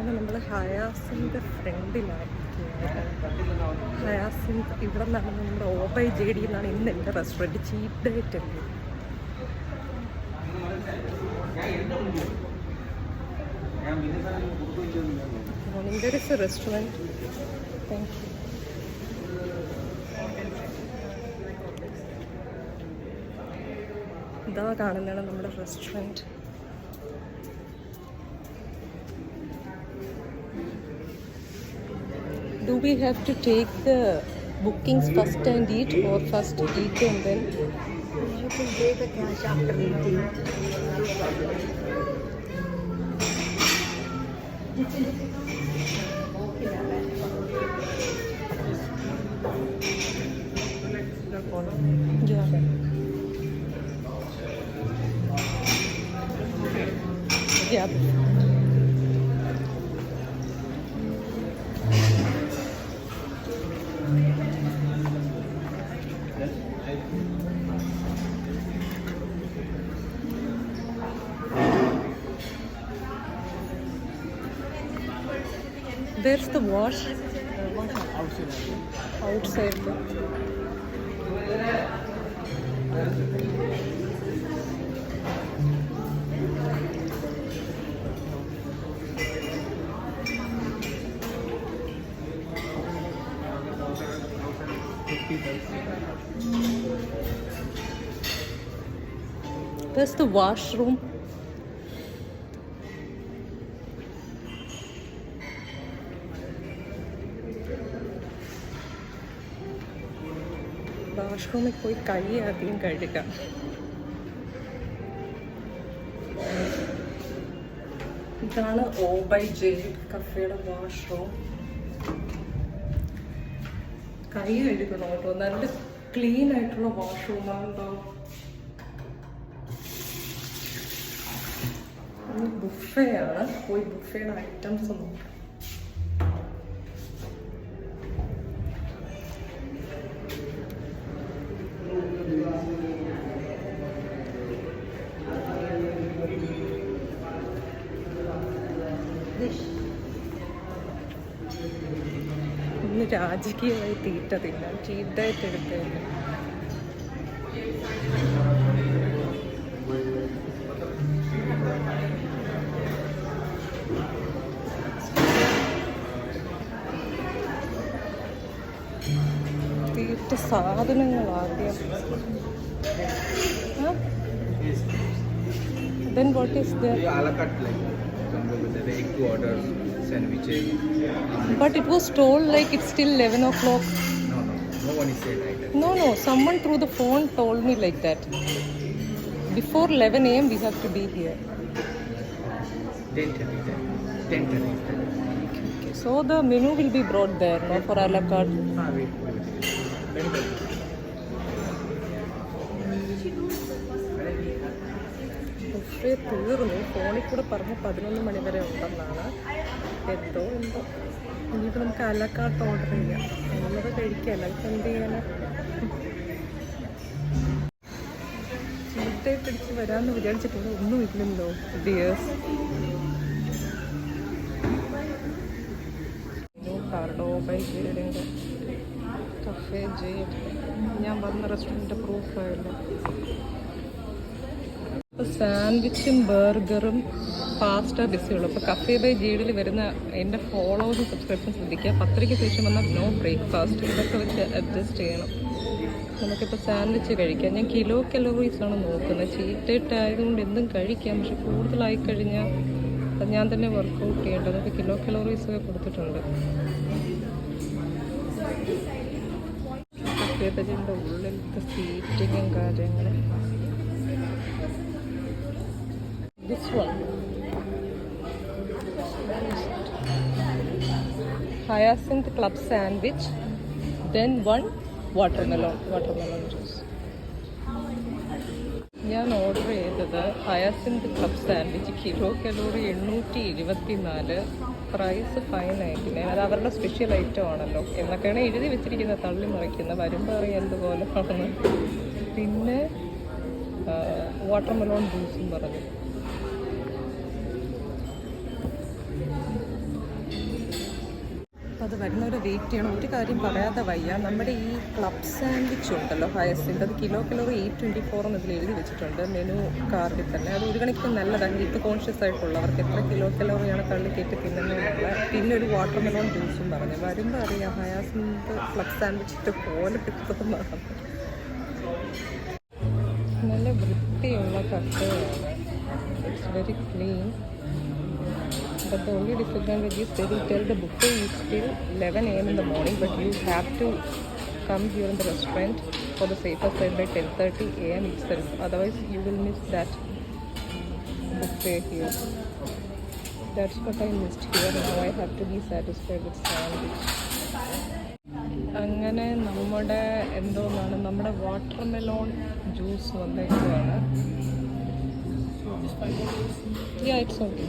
അങ്ങനെ നമ്മൾ ഹയാസിൻ്റെ ഫ്രണ്ടിലായിരിക്കുകയാണ്. ഹയാസിൻ്റെ ഇവിടെ നിന്നാണ് നമ്മുടെ ഓബൈ ജെ ഡി എന്നാണ് ഇന്ന് എൻ്റെ റെസ്റ്റോറൻറ്റ്. ചീപ്പ് ഡേറ്റ് അല്ലേ. There is a restaurant. Thank you. ഇതാ കാണുന്നതാണ് നമ്മുടെ restaurant. Do we have to take the bookings first and eat, or first eat and then? You can pay the cash after eating. Yeah. There's the wash outside. There's the washroom. വാഷ്റൂമിൽ പോയി കൈ ആദ്യം കഴുകാം. ഇതാണ് obey J കഫേയുടെ washroom. കൈ കഴുകണം കേട്ടോ. നല്ല clean ആയിട്ടുള്ള വാഷ്റൂമാണല്ലോ. ബുഫയാണ്. പോയി ബുഫയുടെ ഐറ്റംസ് നോക്കാം. ഇന്ന് രാജകീയമായി തീറ്റതില്ല. ചീപ്പ് ഡയറ്റ് എടുത്തില്ല. തീറ്റ സാധനങ്ങൾ ആദ്യം. Then what is there? A la carte like the egg to order sandwiches. But it was told like it's still 11 o'clock. No one is saying like that. No, someone through the phone told me like that. Before 11 a.m. we have to be here. 10:30. Okay. So the menu will be brought there, no, for a la carte. Wait. Buffet തീർന്നു. ഫോണിൽ കൂടെ പറഞ്ഞ് 11 മണി വരെ ഉണ്ടെന്നാണ്. എന്തോ ഇനിയിപ്പോൾ നമുക്ക് അലക്കാട്ട് order ചെയ്യാം. എന്നുള്ളത് കഴിക്കാമല്ലോ. ഇപ്പം എന്ത് ചെയ്യാൻ? ചീട്ടയെ പിടിച്ച് വരാമെന്ന് വിചാരിച്ചിട്ടുണ്ട്. ഒന്നും ഇല്ലല്ലോ ഡിയേഴ്സ്. ഓബൈ ജെയുടെ കഫേ ജെയ്ഡ്. ഞാൻ വന്ന റെസ്റ്റോറൻറ്റിൻ്റെ പ്രൂഫായല്ലോ. സാൻഡ്വിച്ചും ബർഗറും പാസ്റ്റ ബിസുകളും. അപ്പോൾ കഫേ ബൈ ജെയ്ഡിൽ വരുന്ന എൻ്റെ ഫോളോവേഴ്സും സബ്സ്ക്രിപ്ഷൻ ശ്രദ്ധിക്കുക. 10:00 ശേഷം വന്നാൽ നോ ബ്രേക്ക്ഫാസ്റ്റ്. ഇതൊക്കെ വെച്ച് അഡ്ജസ്റ്റ് ചെയ്യണം. നമുക്കിപ്പോൾ സാൻഡ്വിച്ച് കഴിക്കാം. ഞാൻ കിലോ കലോറീസാണ് നോക്കുന്നത്. ചീറ്റ് ആയതുകൊണ്ട് എന്തും കഴിക്കാം. പക്ഷെ കൂടുതലായി കഴിഞ്ഞാൽ അത് ഞാൻ തന്നെ വർക്കൗട്ട് ചെയ്യേണ്ടത്. നമുക്ക് കിലോ കലോറീസൊക്കെ കൊടുത്തിട്ടുണ്ട്. കഫേ ബൈ ജെയ്ഡിൻ്റെ ഉള്ളിലത്തെ സീറ്റിങ്ങും കാര്യങ്ങളും. This one. Hyacinth club sandwich, then one watermelon juice. ഞാൻ ഓർഡർ ചെയ്തത് hyacinth club sandwich. Kilo calorie 824, price 599. അത് അവരുടെ സ്പെഷ്യൽ ഐറ്റം ആണല്ലോ എന്നൊക്കെയാണ് എഴുതി വെച്ചിരിക്കുന്നത്. തള്ളി മറിക്കുന്നത്. വരുമ്പോൾ അറിയാം എന്തുപോലെ ആണെന്ന്. പിന്നെ വാട്ടർമെലോൺ ജ്യൂസും പറഞ്ഞു. അപ്പോൾ അത് വരുന്നവരെ വെയിറ്റ് ചെയ്യണം. ഒരു കാര്യം പറയാതെ വയ്യ, നമ്മുടെ ഈ ക്ലബ് സാൻഡ്വിച്ച് ഉണ്ടല്ലോ ഹയസിൻ്റെ, അത് കിലോ 824 എന്ന് ഇതിൽ എഴുതി വെച്ചിട്ടുണ്ട് മെനു കാർഡിൽ തന്നെ. അത് ഒരു കണക്കിന് നല്ലതാണ് ഹെൽത്ത് കോൺഷ്യസ് ആയിട്ടുള്ളവർക്ക്. എത്ര കിലോയാണ് തള്ളി കയറ്റി തിന്നുന്നതിനുള്ള. പിന്നെ ഒരു വാട്ടർ മെലോൺ ജ്യൂസും പറഞ്ഞു. വരുമ്പോൾ അറിയാം ഹയാസിൻ്റെ ക്ലബ് സാൻഡ്വിച്ചിട്ട് പോലെ കിട്ടുന്നതാണ്. നല്ല വൃത്തിയുള്ള കഫേയാണ്. It's very clean. But the only disadvantage is they will tell the buffet is till 11 a.m. in the morning, but you have to come here in the restaurant for the safer side by 10:30 a.m. itself. Otherwise, you will miss that buffet here. That's what I missed here. Now I have to be satisfied with sandwich. അങ്ങനെ നമ്മുടെ watermelon juice വന്നേക്കുവാണ്. It's okay.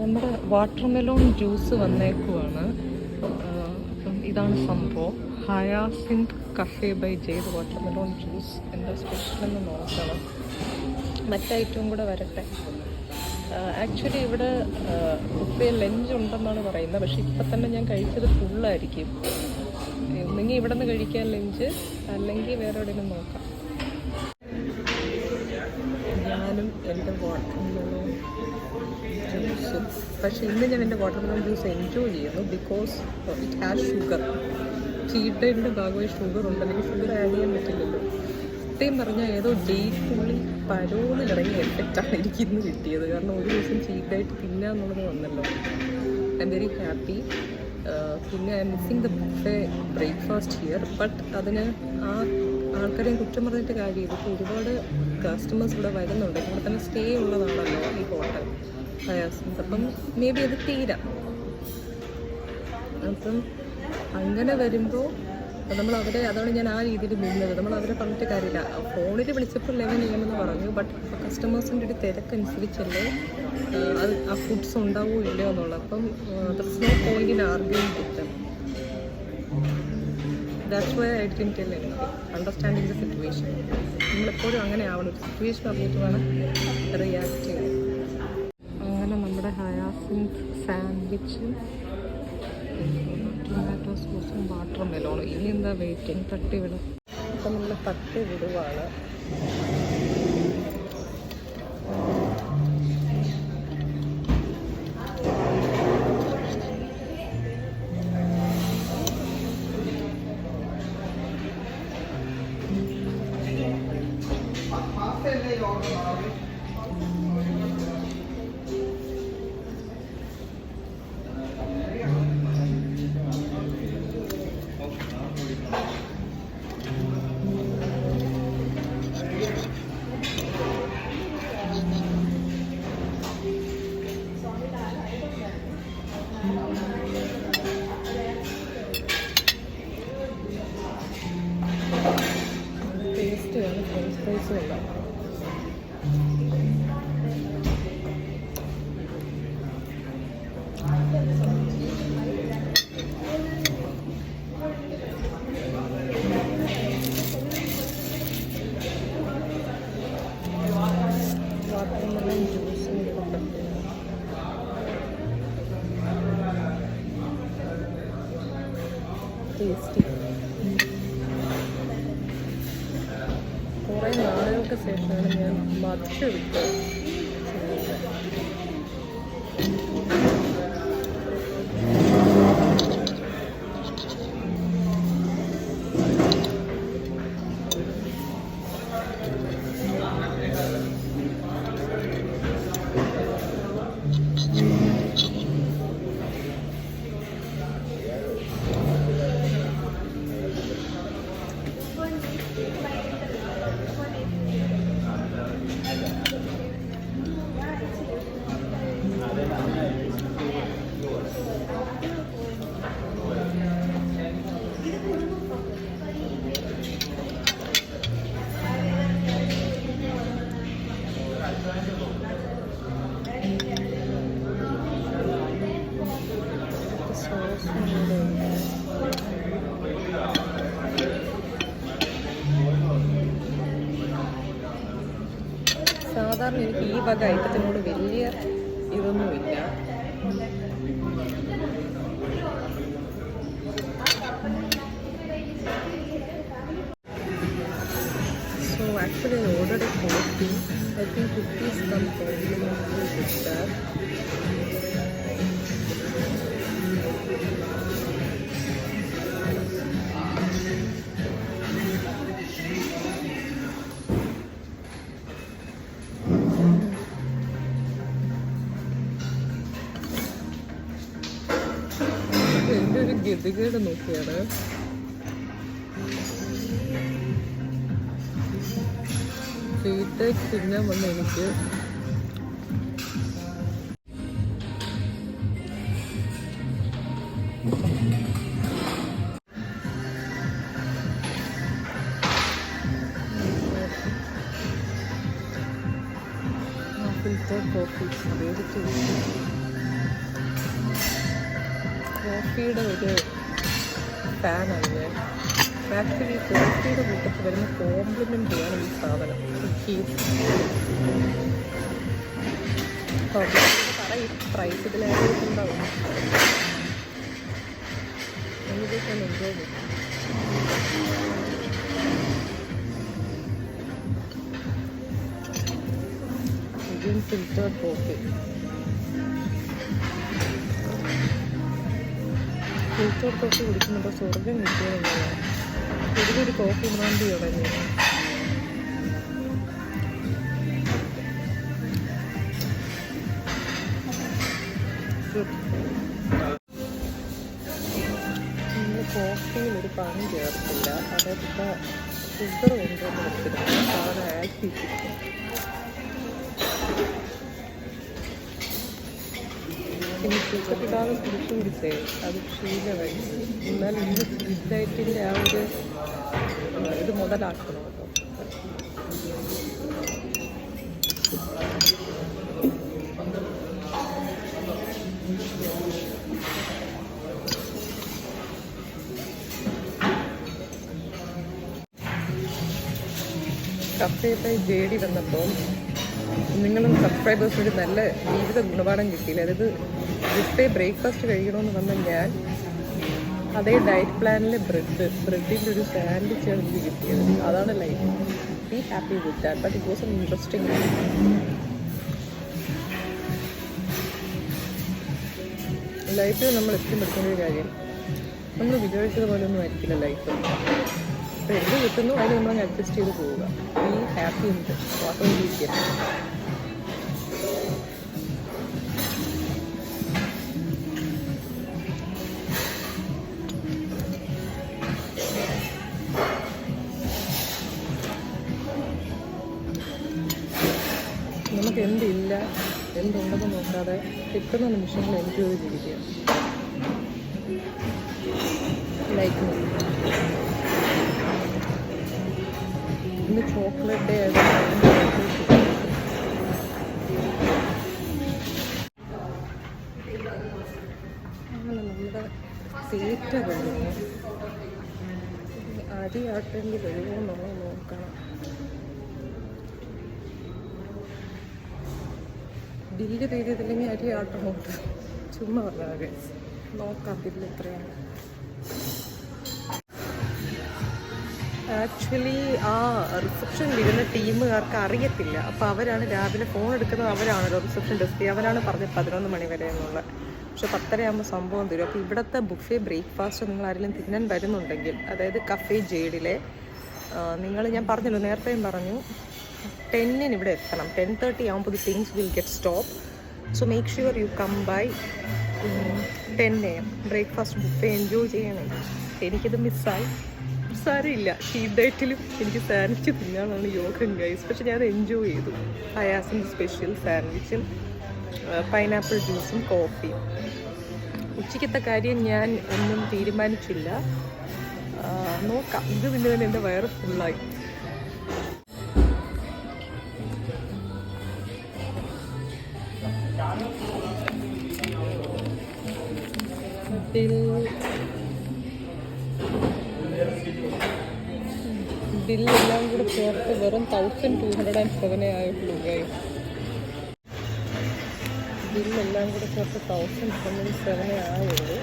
നമ്മുടെ watermelon juice വന്നേക്കുവാണ്. അപ്പം ഇതാണ് സംഭവം. Hyacinth cafe by Jade watermelon juice. എന്താ special എന്ന് നോക്കണം. മറ്റൈറ്റവും കൂടെ വരട്ടെ. ആക്ച്വലി ഇവിടെ ബുഫേ ലഞ്ച് ഉണ്ടെന്നാണ് പറയുന്നത്. പക്ഷേ ഇപ്പം തന്നെ ഞാൻ കഴിച്ചത് ഫുള്ളായിരിക്കും. ഒന്നെങ്കിൽ ഇവിടെ നിന്ന് കഴിക്കാൻ ലഞ്ച്, അല്ലെങ്കിൽ വേറെ എവിടെയെങ്കിലും നോക്കാം. ഞാനും എൻ്റെ വാട്ടർ മെലോൺ ജ്യൂസും. പക്ഷേ ഇന്ന് ഞാൻ എൻ്റെ വാട്ടർ മെലോൺ ജ്യൂസ് എൻജോയ് ചെയ്യുന്നു because it has sugar. Cheat ഡേറ്റിൻ്റെ ഭാഗമായി ഷുഗർ ഉണ്ട്. അല്ലെങ്കിൽ ഷുഗർ ആഡ് ചെയ്യാൻ പറ്റില്ലല്ലോ. സത്യം പറഞ്ഞാൽ ഏതോ ഡേറ്റുള്ളിൽ പരോന്നിലിറങ്ങിയ എഫക്റ്റാണ് എനിക്ക് ഇന്ന് കിട്ടിയത്. കാരണം ഒരു ദിവസം ചീറ്റായിട്ട് തിന്നാന്നുള്ളത് വന്നല്ലോ. I am very happy. പിന്നെ I am missing the buffet breakfast here. But അതിന് ആ ആൾക്കാരെയും കുറ്റം പറഞ്ഞിട്ട് കാര്യമില്ല. ഇപ്പോൾ ഒരുപാട് കസ്റ്റമേഴ്സ് ഇവിടെ വരുന്നുണ്ട്. ഇവിടെ തന്നെ സ്റ്റേ ഉള്ളതാണല്ലോ ഈ ഹോട്ടൽ ഹയാസിൻസ്. അപ്പം മേ ബി അത് തീരാം. അപ്പം അങ്ങനെ വരുമ്പോൾ നമ്മൾ അവരെ, അതാണ് ഞാൻ ആ രീതിയിൽ നിന്നത്. നമ്മൾ അവരെ പറഞ്ഞിട്ട് കാര്യമില്ല. ഫോണിൽ വിളിച്ചപ്പോൾ 11 AM എന്ന് പറഞ്ഞു. ബട്ട് കസ്റ്റമേഴ്സിൻ്റെ ഒരു തിരക്കനുസരിച്ചല്ലേ അത് ആ ഫുഡ്സ് ഉണ്ടാവുമോ ഇല്ലയോ എന്നുള്ളത്. അപ്പം that's no point in arguing with them. That's why I didn't tell anything. Understanding the situation. നമ്മളെപ്പോഴും അങ്ങനെ ആവണം. ഒരു സിറ്റുവേഷൻ അറിഞ്ഞിട്ട് വേണം റിയാക്ട് ചെയ്യാൻ. അങ്ങനെ നമ്മുടെ ഹയാസിൻത് സാൻഡ്വിച്ച്, ടൊമാറ്റോ സോസും വാട്ടർ മെലോണും. ഇനി എന്താ വെയിറ്റിംഗ്? തട്ടി വിടും. അപ്പം നമ്മൾ തട്ടി വിടുവാണ്. ടേസ്റ്റ് വേണം. ഫ്രഞ്ച് ഫ്രൈസും ഉണ്ടാവും. വാട്ടർമെലൺ ജ്യൂസും കൊടുക്കട്ടെ. ടേസ്റ്റി. കുറേ നാളുകൾക്ക് ശേഷമാണ് ഞാൻ മധുരം ഇട്ട് സാധാരണ എനിക്ക് ഈ വക ഐറ്റത്തിനോട് വലിയ ഇതൊന്നുമില്ല. So actually I ordered a coffee. I think cookies come complimentary with that. എൻ്റെ ഒരു ഗതികേട് നോക്കിയാണ്. ഫീഡ്ബാക്ക് തിന്നാൻ വന്ന എനിക്ക് ഫിൽറ്റർ കോഫി കോഫിയുടെ ഒരു ഫാനാണ് ഞാൻ. ആക്ച്വലി കോഫിയുടെ കൂട്ടത്തിൽ വരുന്ന കോംപ്ലിമെൻ്റ് ചെയ്യാണ് ഈ സാധനം. പറയും പ്രൈസ് ഇതിലായിട്ടുണ്ടാവും. ഇതൊക്കെ എൻജോയ് ചെയ്യും. Indian filtered coffee. Filter coffee കുടിക്കുമ്പോൾ സ്വർഗം കിട്ടിയതെന്നാണ്. ചെറിയൊരു കോഫി ബ്രാൻഡ് തുടങ്ങി. നമ്മൾ കോഫിയിൽ ഒരു പണം ചേർത്തില്ല. അതായത് ഇപ്പോൾ ഷുഗർ കൊണ്ടുവന്ന് വെച്ചിരുന്നു സാധനം ആഡ് ചെയ്തിരിക്കും. പിന്നെ ഷുഗറിടാതെ കുടിച്ചു കുടിച്ചേ അത് ശീലമായി. എന്നാൽ ഇന്ന് സ്ട്രീറ്റ് ഡയറ്റിൻ്റെ ആ ഒരു ഇത് മുതലാക്കണം കേട്ടോ. കഫേ ബൈ JD വന്നപ്പോൾ നിങ്ങളും സബ്സ്ക്രൈബേഴ്സിന് നല്ല ജീവിത ഗുണപാഠം കിട്ടിയില്ല. അതായത് ബുഫേ ബ്രേക്ക്ഫാസ്റ്റ് കഴിക്കണമെന്ന് വന്ന ഞാൻ അതേ ഡയറ്റ് പ്ലാനിലെ ബ്രെഡിൻ്റെ ഒരു സാൻഡ്വിച്ചാണ് എനിക്ക് കിട്ടിയത്. അതാണ് life. Be happy with that. But it was an interesting. ലൈഫിൽ നമ്മൾ എപ്പോഴും പഠിക്കേണ്ട ഒരു കാര്യം, നമ്മൾ വിചാരിച്ചതുപോലെ ഒന്നും ആയിരിക്കില്ല ലൈഫ്. അപ്പോൾ എന്ത് കിട്ടുന്നു അതിന് നമ്മളങ്ങ് അഡ്ജസ്റ്റ് ചെയ്ത് പോവുക. ബി ഹാപ്പി ഉണ്ട് വാട്ടോണ്ടിരിക്കുക. നമുക്ക് എന്തില്ല എന്തുണ്ടെന്ന് നോക്കാതെ കിട്ടുന്ന നിമിഷങ്ങൾ എൻജോയ് ചെയ്യുക. ലൈക്ക് ഇന്ന് ചോക്ലേറ്റ് ഡേ ആയതുകൊണ്ട് അങ്ങനെ നമ്മുടെ തീറ്റ കഴിഞ്ഞു. അരി ആട്ടേണ്ടി വരുമോ നമ്മൾ നോക്കണം. ബില്ല് ചെയ്തില്ലെങ്കിൽ അരി ആട്ടണോട്ട് ചുമ്മാ പറഞ്ഞാൽ നോക്കാം ബില്ല് എത്രയാണ്. ആക്ച്വലി ആ റിസപ്ഷനിലിരുന്ന ടീമുകാർക്ക് അറിയത്തില്ല. അപ്പോൾ അവരാണ് രാവിലെ ഫോൺ എടുക്കുന്നത്. അവരാണല്ലോ റിസപ്ഷൻ ഡെസ്ക്. അവരാണ് പറഞ്ഞത് 11 മണി വരെ എന്നുള്ള. പക്ഷെ 10:30 ആകുമ്പോൾ സംഭവം തരും. അപ്പോൾ ഇവിടുത്തെ ബുഫേ ബ്രേക്ക്ഫാസ്റ്റ് നിങ്ങൾ ആരെങ്കിലും തിന്നാൻ വരുന്നുണ്ടെങ്കിൽ, അതായത് കഫേ JDയിലെ നിങ്ങൾ, ഞാൻ പറഞ്ഞല്ലോ നേരത്തെയും പറഞ്ഞു, 10 ഇവിടെ എത്തണം. 10:30 ആകുമ്പോൾ the things will get stop. So make sure you come by 10 AM. Breakfast buffet enjoy ചെയ്യണം. എനിക്കിത് മിസ്സായി. സാരമില്ല, ഷീറ്റ് ഡയറ്റിലും എനിക്ക് സാൻഡ്വിച്ച് തിന്നാനാണ് യോഗം ഗൈസ്. പക്ഷെ ഞാൻ എൻജോയ് ചെയ്തു. ഹയാസിൻ്റെ സ്പെഷ്യൽ സാൻഡ്വിച്ചും പൈനാപ്പിൾ ജ്യൂസും കോഫിയും. ഉച്ചയ്ക്കത്തെ കാര്യം ഞാൻ ഒന്നും തീരുമാനിച്ചില്ല. നോക്കാം. ഇത് പിന്നെ തന്നെ എൻ്റെ വയറ് ഫുള്ളായി. ബില്ലെല്ലാം കൂടെ ചേർത്ത് വെറും 1207 ആയിട്ടുള്ളൂ ഗൈസ്. ബില്ലെല്ലാം കൂടെ ചേർത്ത് 1077 ആയുള്ളൂ.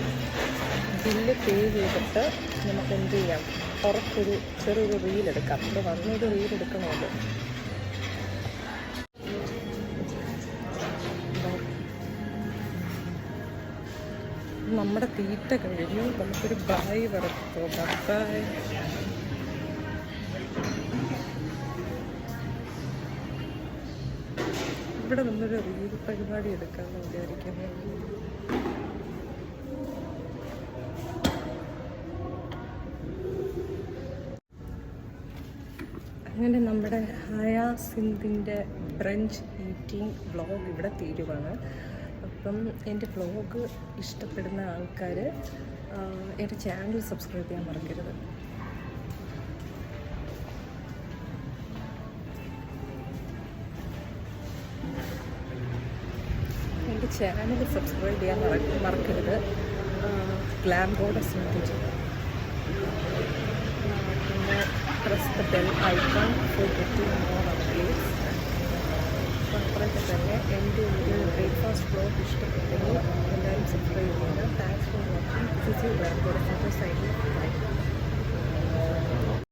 ബില്ല് പേ ചെയ്തിട്ട് നമുക്ക് എന്ത് ചെയ്യാം, പുറത്തൊരു ചെറിയൊരു റീലെടുക്കാം. ഇവിടെ വന്നൊരു റീലെടുക്കണമല്ലോ. നമ്മുടെ തീറ്റ കഴിഞ്ഞു. നമുക്കൊരു ബായ് വരത്തോ. ബായ്. ഇവിടെ നിന്നൊരു റീൽ പരിപാടി എടുക്കാമെന്ന് വിചാരിക്കുന്നത്. അങ്ങനെ നമ്മുടെ ഹയാസിന്തിൻ്റെ ബ്രഞ്ച് ഈറ്റിംഗ് വ്ളോഗ് ഇവിടെ തീരുവാണ്. അപ്പം എൻ്റെ വ്ളോഗ് ഇഷ്ടപ്പെടുന്ന ആൾക്കാർ എൻ്റെ ചാനൽ സബ്സ്ക്രൈബ് ചെയ്യാൻ മറക്കരുത്. എൻ്റെ ചാനൽ സബ്സ്ക്രൈബ് ചെയ്യാൻ മറക്കരുത്. ഗ്ലാം ഗോഡസ് പിന്നെ press the bell icon for getting more updates. അത്രയൊക്കെ തന്നെ. എൻ്റെ ഒരു ബ്രേക്ക്ഫാസ്റ്റ് വ്ളോഗ് ഇഷ്ടപ്പെട്ടെങ്കിൽ എല്ലാവരും സബ്സ്ക്രൈബ് ചെയ്യുക. Thanks for watching. This is glam goddess.